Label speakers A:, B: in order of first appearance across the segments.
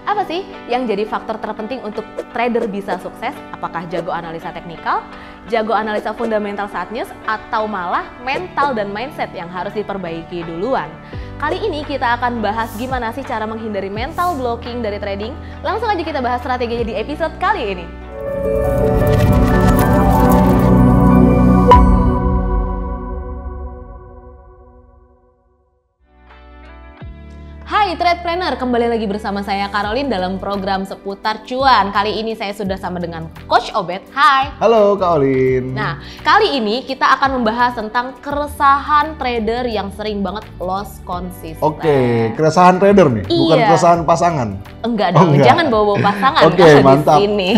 A: Apa sih yang jadi faktor terpenting untuk trader bisa sukses? Apakah jago analisa teknikal, jago analisa fundamental saat news, atau malah mental dan mindset yang harus diperbaiki duluan? Kali ini kita akan bahas gimana sih cara menghindari mental blocking dari trading. Langsung aja kita bahas strateginya di episode kali ini. Hai Tradepreneur, kembali lagi bersama saya Caroline dalam program seputar cuan. Kali ini saya sudah sama dengan Coach Obed. Hai.
B: Halo Kak Olin.
A: Nah, kali ini kita akan membahas tentang keresahan trader yang sering banget loss konsisten.
B: Oke, keresahan trader nih, bukan keresahan pasangan.
A: Enggak dong, jangan bawa-bawa pasangan
B: mantap.
A: di sini.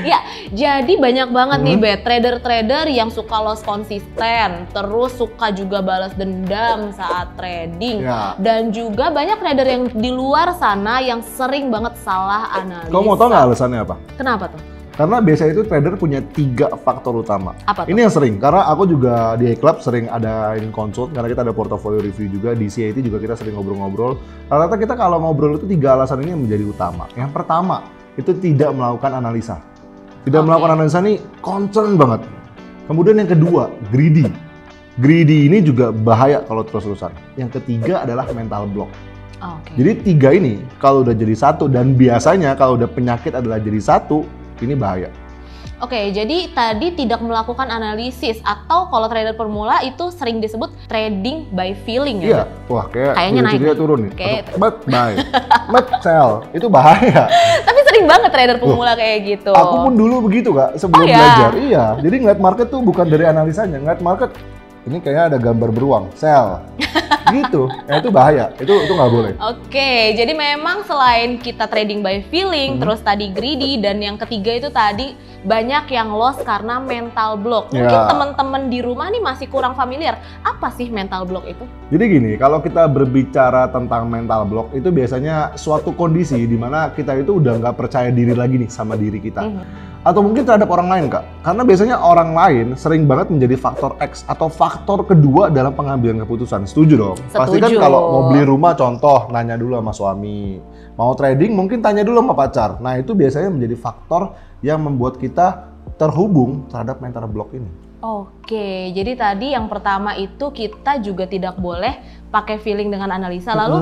A: Ya, jadi banyak banget nih Bet, trader-trader yang suka loss konsisten, terus suka juga balas dendam saat trading.
B: Ya.
A: Dan juga banyak trader yang di luar sana yang sering banget salah analisa.
B: Kamu mau tau nggak alasannya apa?
A: Kenapa tuh?
B: Karena biasanya itu trader punya 3 faktor utama.
A: Apa tuh?
B: Ini yang sering, karena aku juga di iClub sering adain consult, karena kita ada portfolio review juga, di CIT juga kita sering ngobrol-ngobrol. Rata-rata kita kalau ngobrol itu 3 alasan ini yang menjadi utama. Yang pertama, itu tidak melakukan analisa. Tidak melakukan analisa ini concern banget. Kemudian yang kedua, greedy. Greedy ini juga bahaya kalau terus-terusan. Yang ketiga adalah mental block. Jadi 3 ini kalau udah jadi satu, dan biasanya kalau udah penyakit adalah jadi satu, ini bahaya.
A: Oke, jadi tadi tidak melakukan analisis, atau kalau trader pemula itu sering disebut trading by feeling ya?
B: Iya, wah
A: kayaknya naik
B: turun nih.
A: Kayak
B: Buy, sell, itu bahaya.
A: Tapi sering banget trader pemula kayak gitu.
B: Aku pun dulu begitu Kak, sebelum belajar. Iya, jadi ngeliat market tuh bukan dari analisanya, ngeliat market, ini kayaknya ada gambar beruang, sell. Gitu, itu bahaya, itu nggak boleh.
A: Oke, jadi memang selain kita trading by feeling, terus tadi greedy, dan yang ketiga itu tadi banyak yang loss karena mental block. Mungkin teman-teman di rumah nih masih kurang familiar, apa sih mental block itu? Jadi
B: gini, kalau kita berbicara tentang mental block, itu biasanya suatu kondisi di mana kita itu udah nggak percaya diri lagi nih sama diri kita. Atau mungkin terhadap orang lain Kak, karena biasanya orang lain sering banget menjadi faktor X atau faktor kedua dalam pengambilan keputusan. Setuju dong? Pasti kan kalau mau beli rumah contoh, nanya dulu sama suami. Mau trading mungkin tanya dulu sama pacar. Nah itu biasanya menjadi faktor yang membuat kita terhubung terhadap mental block ini.
A: Oke, jadi tadi yang pertama itu kita juga tidak boleh pakai feeling dengan analisa. Lalu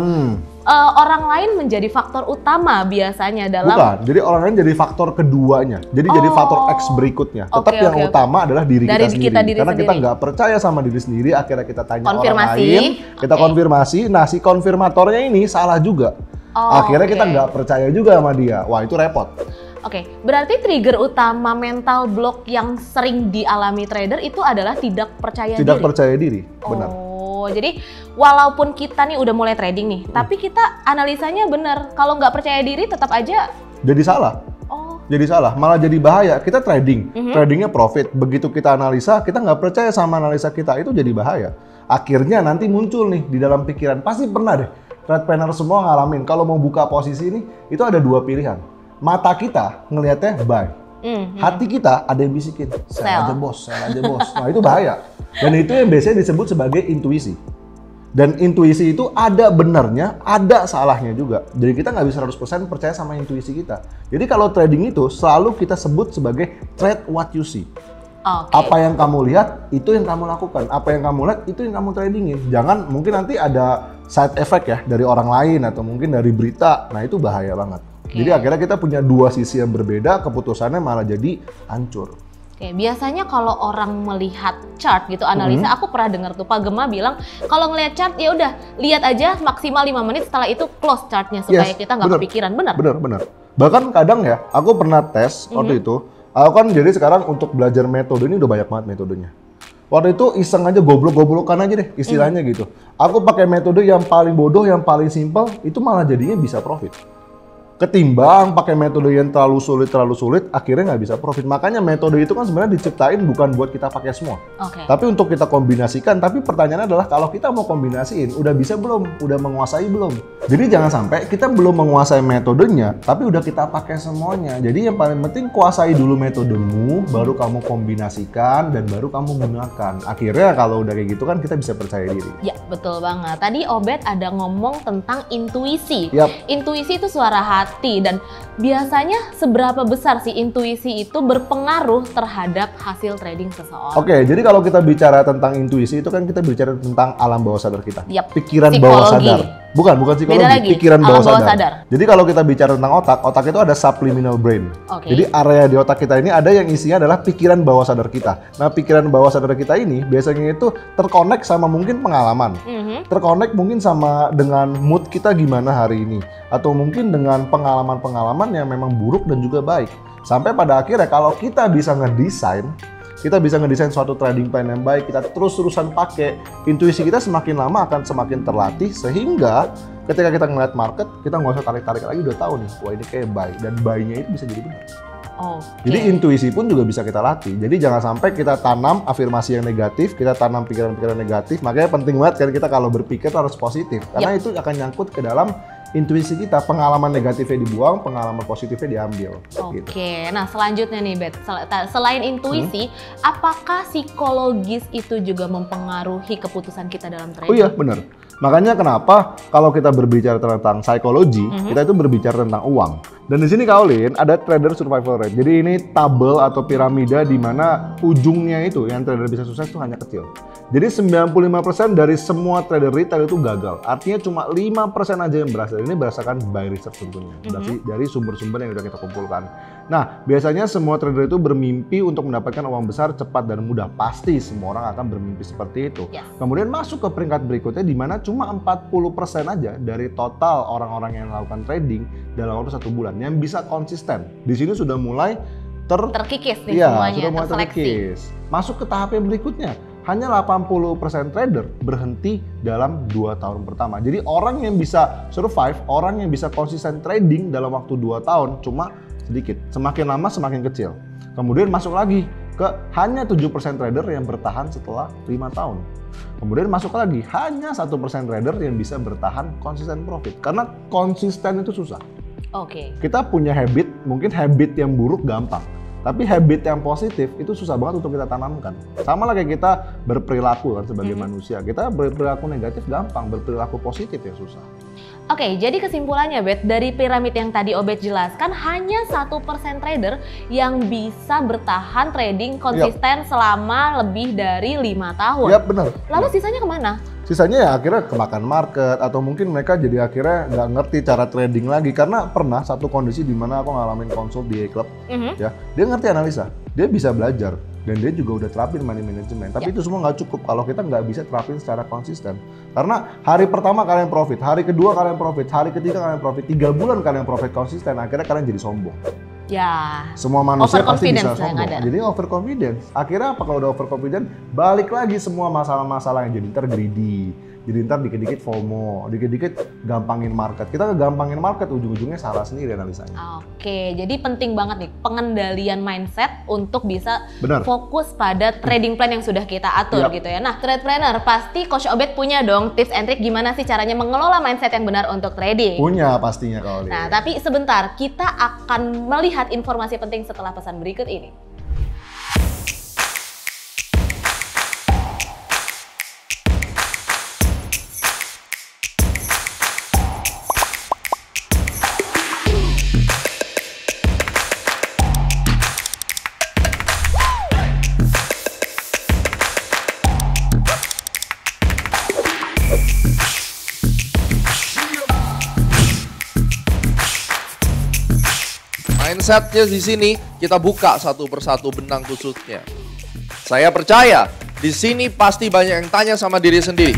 A: orang lain menjadi faktor utama biasanya dalam...
B: Bukan, jadi orang lain jadi faktor keduanya. Jadi jadi faktor X berikutnya. Tetap yang utama adalah diri kita sendiri. Karena kita nggak percaya sama diri sendiri, akhirnya kita tanya orang lain, kita konfirmasi. Nah si konfirmatornya ini salah juga. Akhirnya kita nggak percaya juga sama dia. Wah itu repot.
A: Oke, berarti trigger utama mental block yang sering dialami trader itu adalah tidak percaya diri?
B: Tidak percaya diri, benar.
A: Oh, jadi walaupun kita nih udah mulai trading nih, tapi kita analisanya benar. Kalau nggak percaya diri tetap aja...
B: Jadi salah. Jadi salah, malah jadi bahaya. Kita trading, tradingnya profit. Begitu kita analisa, kita nggak percaya sama analisa kita, itu jadi bahaya. Akhirnya nanti muncul nih di dalam pikiran, pasti pernah deh, Tradepreneur semua ngalamin, kalau mau buka posisi ini, itu ada 2 pilihan. Mata kita ngelihatnya buy, hati kita ada yang bisikin sell aja bos, sell aja bos. Nah itu bahaya. Dan itu yang biasanya disebut sebagai intuisi. Dan intuisi itu ada benarnya, ada salahnya juga. Jadi kita nggak bisa 100% percaya sama intuisi kita. Jadi kalau trading itu selalu kita sebut sebagai trade what you see. Apa yang kamu lihat, itu yang kamu lakukan. Apa yang kamu lihat, itu yang kamu tradingin. Jangan, mungkin nanti ada side effect ya dari orang lain atau mungkin dari berita. Nah itu bahaya banget. Jadi akhirnya kita punya 2 sisi yang berbeda, keputusannya malah jadi hancur.
A: Oke, biasanya kalau orang melihat chart gitu, analisa, aku pernah dengar tuh Pak Gema bilang, kalau ngelihat chart ya udah lihat aja maksimal 5 menit, setelah itu close chartnya supaya kita nggak kepikiran. Benar?
B: Benar. Bahkan kadang ya, aku pernah tes waktu itu, aku kan jadi sekarang untuk belajar metode ini udah banyak banget metodenya. Waktu itu iseng aja, goblok-goblokan aja deh istilahnya gitu. Aku pakai metode yang paling bodoh, yang paling simpel, itu malah jadinya bisa profit. Ketimbang pakai metode yang terlalu sulit, akhirnya nggak bisa profit. Makanya metode itu kan sebenarnya diciptain bukan buat kita pakai semua. Tapi untuk kita kombinasikan. Tapi pertanyaannya adalah kalau kita mau kombinasiin, udah bisa belum? Udah menguasai belum? Jadi jangan sampai kita belum menguasai metodenya, tapi udah kita pakai semuanya. Jadi yang paling penting kuasai dulu metodemu, baru kamu kombinasikan, dan baru kamu gunakan. Akhirnya kalau udah kayak gitu kan kita bisa percaya diri.
A: Ya, betul banget. Tadi Obed ada ngomong tentang intuisi.
B: Yap.
A: Intuisi itu suara hati. dilatih, dan biasanya seberapa besar sih intuisi itu berpengaruh terhadap hasil trading seseorang?
B: Oke, jadi kalau kita bicara tentang intuisi itu kan kita bicara tentang alam bawah sadar kita.
A: Yap.
B: Pikiran
A: Psikologi.
B: bawah sadar. Bukan psikologi,
A: Beda lagi.
B: pikiran
A: Alam
B: bawah
A: bawah
B: sadar.
A: sadar.
B: Jadi kalau kita bicara tentang otak, otak itu ada subliminal brain.
A: Oke.
B: Jadi area di otak kita ini ada yang isinya adalah pikiran bawah sadar kita. Nah, pikiran bawah sadar kita ini biasanya itu terkonek sama mungkin pengalaman. Terkonek mungkin sama dengan mood kita gimana hari ini. Atau mungkin dengan pengalaman-pengalaman yang memang buruk dan juga baik. Sampai pada akhirnya kalau kita bisa ngedesain suatu trading plan yang baik, kita terus-terusan pakai, intuisi kita semakin lama akan semakin terlatih, sehingga ketika kita ngeliat market, kita nggak usah tarik-tarik lagi, udah tahu nih, wah ini kayak buy, dan buy-nya itu bisa jadi benar. Jadi intuisi pun juga bisa kita latih. Jadi jangan sampai kita tanam afirmasi yang negatif, kita tanam pikiran-pikiran negatif. Makanya penting banget kan kita kalau berpikir harus positif, karena itu akan nyangkut ke dalam intuisi kita, pengalaman negatifnya dibuang, pengalaman positifnya diambil.
A: Oke, nah selanjutnya nih Bet, selain intuisi, apakah psikologis itu juga mempengaruhi keputusan kita dalam trading?
B: Oh iya, benar. Makanya kenapa kalau kita berbicara tentang psikologi, kita itu berbicara tentang uang. Dan di sini Kaolin ada trader survival rate. Jadi ini tabel atau piramida di mana ujungnya itu yang trader bisa sukses itu hanya kecil. Jadi 95% dari semua trader retail itu gagal. Artinya cuma 5% aja yang berhasil. Ini berdasarkan by research tentunya. Dari sumber-sumber yang sudah kita kumpulkan. Nah, biasanya semua trader itu bermimpi untuk mendapatkan uang besar cepat dan mudah. Pasti semua orang akan bermimpi seperti itu. Kemudian masuk ke peringkat berikutnya di mana cuma 40% aja dari total orang-orang yang melakukan trading dalam waktu 1 bulan yang bisa konsisten. Di sini sudah mulai
A: terkikis nih semuanya,
B: sudah mulai terkikis. Masuk ke tahap yang berikutnya. Hanya 80% trader berhenti dalam 2 tahun pertama. Jadi orang yang bisa survive, orang yang bisa konsisten trading dalam waktu 2 tahun cuma sedikit. Semakin lama semakin kecil. Kemudian masuk lagi ke hanya 7% trader yang bertahan setelah 5 tahun. Kemudian masuk lagi hanya 1% trader yang bisa bertahan konsisten profit. Karena konsisten itu susah. Kita punya habit, mungkin habit yang buruk gampang. Tapi habit yang positif itu susah banget untuk kita tanamkan. Sama lah kayak kita berperilaku kan sebagai manusia. Kita berperilaku negatif gampang, berperilaku positif yang susah.
A: Jadi kesimpulannya Bet, dari piramid yang tadi Obed jelaskan, hanya 1% trader yang bisa bertahan trading konsisten selama lebih dari 5 tahun.
B: Iya benar.
A: Lalu sisanya kemana?
B: Sisanya ya akhirnya kemakan market, atau mungkin mereka jadi akhirnya nggak ngerti cara trading lagi. Karena pernah satu kondisi di mana aku ngalamin konsul di E-Club, ya, dia ngerti analisa, dia bisa belajar, dan dia juga udah terapin money management. Tapi itu semua nggak cukup kalau kita nggak bisa terapin secara konsisten. Karena hari pertama kalian profit, hari kedua kalian profit, hari ketiga kalian profit, 3 bulan kalian profit konsisten, akhirnya kalian jadi sombong. Semua manusia pasti bisa sombong. Jadi overconfidence. Akhirnya apa kalau udah overconfidence, balik lagi semua masalah-masalah yang jadi ntar greedy. Jadi ntar dikit-dikit FOMO, dikit-dikit gampangin market. Kita gampangin market, ujung-ujungnya salah sendiri analisanya.
A: Jadi penting banget nih pengendalian mindset untuk bisa fokus pada trading plan yang sudah kita atur gitu ya. Nah, Tradepreneur, pasti Coach Obed punya dong tips and trick gimana sih caranya mengelola mindset yang benar untuk trading?
B: Punya pastinya kalau
A: Nah, tapi sebentar, kita akan melihat informasi penting setelah pesan berikut ini.
C: Mindsetnya di sini kita buka satu persatu benang kusutnya. Saya percaya di sini pasti banyak yang tanya sama diri sendiri.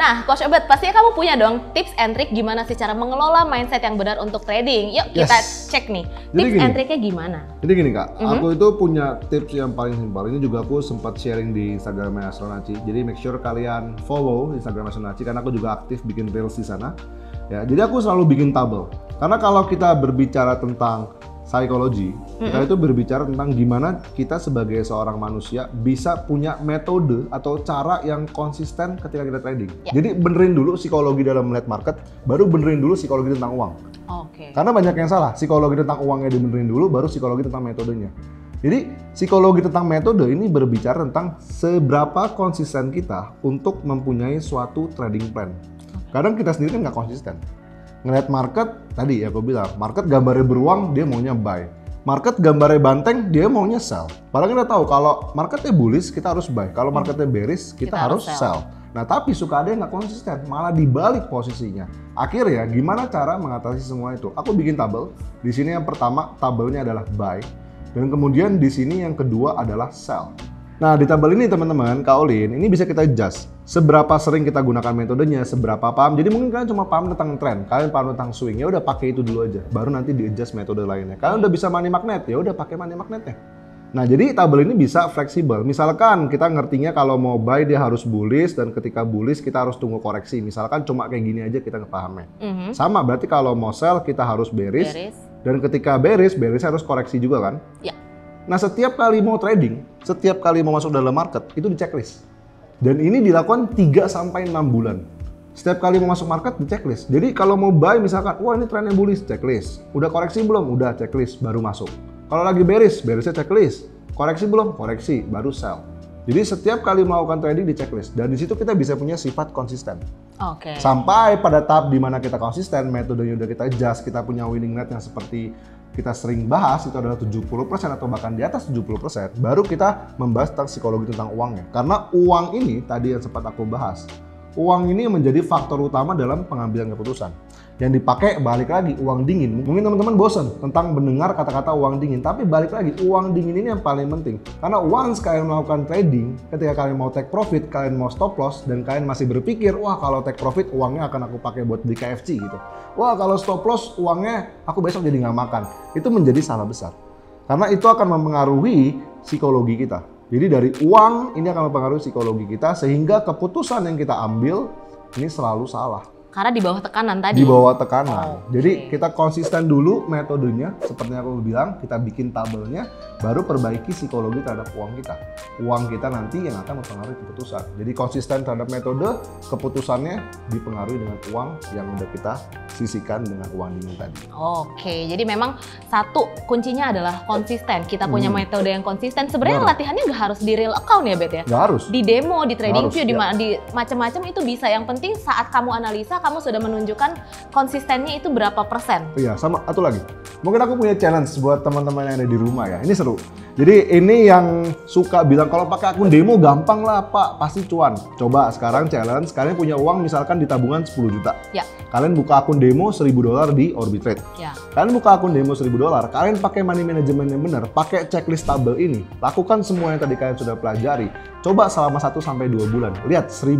A: Nah, Coach Obed, pastinya kamu punya dong tips and trick gimana sih cara mengelola mindset yang benar untuk trading. Yuk kita cek nih, tips and tricknya gimana?
B: Jadi gini Kak, aku itu punya tips yang paling simpel. Ini juga aku sempat sharing di Instagramnya Astronaci. Jadi make sure kalian follow Instagram Astronaci karena aku juga aktif bikin reels di sana. Ya, jadi aku selalu bikin tabel. Karena kalau kita berbicara tentang psikologi, kita itu berbicara tentang gimana kita sebagai seorang manusia bisa punya metode atau cara yang konsisten ketika kita trading. Jadi benerin dulu psikologi dalam melihat market, baru benerin dulu psikologi tentang uang. Karena banyak yang salah, psikologi tentang uangnya dibenerin dulu, baru psikologi tentang metodenya. Jadi psikologi tentang metode ini berbicara tentang seberapa konsisten kita untuk mempunyai suatu trading plan. Kadang kita sendiri kan nggak konsisten. Ngeliat market, tadi ya aku bilang, market gambarnya beruang, dia maunya buy. Market gambarnya banteng, dia maunya sell. Padahal kita tahu kalau marketnya bullish, kita harus buy. Kalau marketnya bearish, kita harus sell. Nah tapi suka ada yang nggak konsisten, malah dibalik posisinya. Akhirnya gimana cara mengatasi semua itu? Aku bikin tabel. Di sini yang pertama tabelnya adalah buy, dan kemudian di sini yang kedua adalah sell. Nah di tabel ini teman-teman, Kak Olin, ini bisa kita adjust. Seberapa sering kita gunakan metodenya, seberapa paham. Jadi mungkin kalian cuma paham tentang trend, kalian paham tentang swing, ya udah pakai itu dulu aja. Baru nanti di adjust metode lainnya. Kalian udah bisa money magnet, ya udah pakai money magnetnya. Nah jadi tabel ini bisa fleksibel. Misalkan kita ngertinya kalau mau buy dia harus bullish, dan ketika bullish kita harus tunggu koreksi. Misalkan cuma kayak gini aja kita ngepahamnya. Sama berarti kalau mau sell kita harus bearish. Dan ketika bearish harus koreksi juga kan? Ya. Nah setiap kali mau trading, setiap kali mau masuk dalam market, itu di checklist. Dan ini dilakukan 3-6 bulan. Setiap kali mau masuk market, di checklist. Jadi kalau mau buy misalkan, wah ini trennya bullish, checklist. Udah koreksi belum? Udah, checklist, baru masuk. Kalau lagi berishnya checklist. Koreksi belum? Koreksi, baru sell. Jadi setiap kali melakukan trading di checklist. Dan di situ kita bisa punya sifat konsisten. Sampai pada tahap di mana kita konsisten, metodenya udah kita adjust, kita punya winning rate yang seperti kita sering bahas, itu adalah 70% atau bahkan di atas 70%, baru kita membahas tentang psikologi tentang uangnya. Karena uang ini, tadi yang sempat aku bahas, uang ini menjadi faktor utama dalam pengambilan keputusan. Yang dipakai balik lagi, uang dingin. Mungkin teman-teman bosan tentang mendengar kata-kata uang dingin, tapi balik lagi, uang dingin ini yang paling penting. Karena once kalian melakukan trading, ketika kalian mau take profit, kalian mau stop loss, dan kalian masih berpikir, wah kalau take profit uangnya akan aku pakai buat beli KFC gitu. Wah kalau stop loss uangnya aku besok jadi nggak makan. Itu menjadi salah besar. Karena itu akan mempengaruhi psikologi kita. Jadi dari uang ini akan mempengaruhi psikologi kita, sehingga keputusan yang kita ambil ini selalu salah.
A: Karena di bawah tekanan tadi.
B: Di bawah tekanan. Jadi kita konsisten dulu metodenya, seperti yang aku bilang, kita bikin tabelnya, baru perbaiki psikologi terhadap uang kita. Uang kita nanti yang akan mempengaruhi keputusan. Jadi konsisten terhadap metode, keputusannya dipengaruhi dengan uang yang udah kita sisihkan dengan uang dingin tadi.
A: Oke, jadi memang satu kuncinya adalah konsisten. Kita punya metode yang konsisten. Sebenarnya latihannya nggak harus di real account ya, Bet ya?
B: Nggak harus.
A: Di demo, di trading view, di macam-macam itu bisa. Yang penting saat kamu analisa, kamu sudah menunjukkan konsistennya itu berapa persen.
B: Iya, sama satu lagi. Mungkin aku punya challenge buat teman-teman yang ada di rumah ya. Ini seru. Jadi ini yang suka bilang kalau pakai akun demo gampang lah Pak, pasti cuan. Coba sekarang challenge, kalian punya uang misalkan di tabungan 10 juta. Ya. Kalian buka akun demo $1.000 di Orbitrade. Ya. Kalian buka akun demo $1.000, kalian pakai money management yang benar, pakai checklist tabel ini. Lakukan semua yang tadi kalian sudah pelajari. Coba selama 1-2 bulan. Lihat $1.000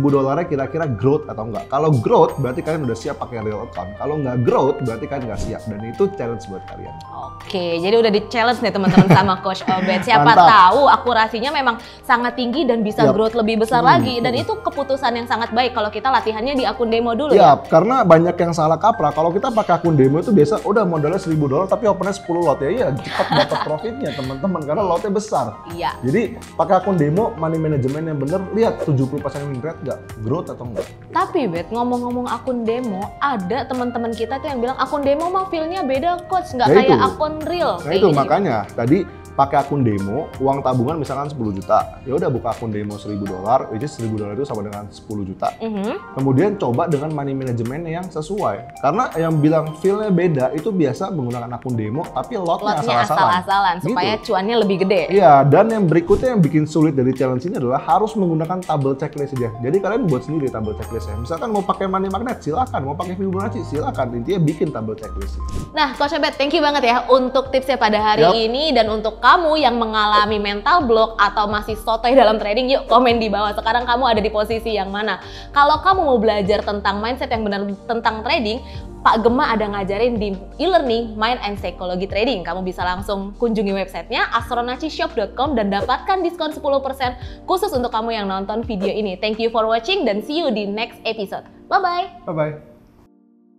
B: kira-kira growth atau enggak. Kalau growth berarti kalian udah siap pakai real account. Kalau nggak growth berarti kalian nggak siap. Dan itu challenge buat kalian.
A: Oke, jadi udah di challenge nih teman-teman sama Coach Obed. Siapa tahu akurasinya memang sangat tinggi dan bisa growth lebih besar lagi. Dan itu keputusan yang sangat baik kalau kita latihannya di akun demo dulu ya.
B: Karena banyak yang salah kaprah. Kalau kita pakai akun demo itu biasa udah modalnya $1.000 tapi opennya 10 lot ya. Iya, cepat dapat profitnya teman-teman karena lotnya besar. Iya. Jadi pakai akun demo, money management yang bener, lihat 70% win rate nggak, growth atau enggak.
A: Tapi Bet, ngomong-ngomong akun demo, ada teman-teman kita tuh yang bilang akun demo mah feel-nya beda Coach, nggak kayak akun real.
B: Nah itu makanya tadi pakai akun demo, uang tabungan misalkan 10 juta, ya udah buka akun demo $1.000, which is $1.000 itu sama dengan 10 juta. Kemudian coba dengan money management yang sesuai. Karena yang bilang feel-nya beda itu biasa menggunakan akun demo, tapi lotnya asal-asalan.
A: Supaya cuannya lebih gede.
B: Iya, dan yang berikutnya yang bikin sulit dari challenge ini adalah harus menggunakan tabel checklist saja. Jadi kalian buat sendiri tabel checklistnya. Misalkan mau pakai money magnet, silakan. Mau pakai Fibonacci, silakan. Intinya bikin tabel checklist.
A: Nah, Coach Obed, thank you banget ya untuk tipsnya pada hari ini. Dan untuk kamu yang mengalami mental block atau masih sotoy dalam trading, yuk komen di bawah. Sekarang kamu ada di posisi yang mana? Kalau kamu mau belajar tentang mindset yang benar tentang trading, Pak Gema ada ngajarin di e-learning Mind and Psychology Trading. Kamu bisa langsung kunjungi websitenya astronacishop.com dan dapatkan diskon 10% khusus untuk kamu yang nonton video ini. Thank you for watching dan see you di next episode. Bye-bye.
B: Bye-bye.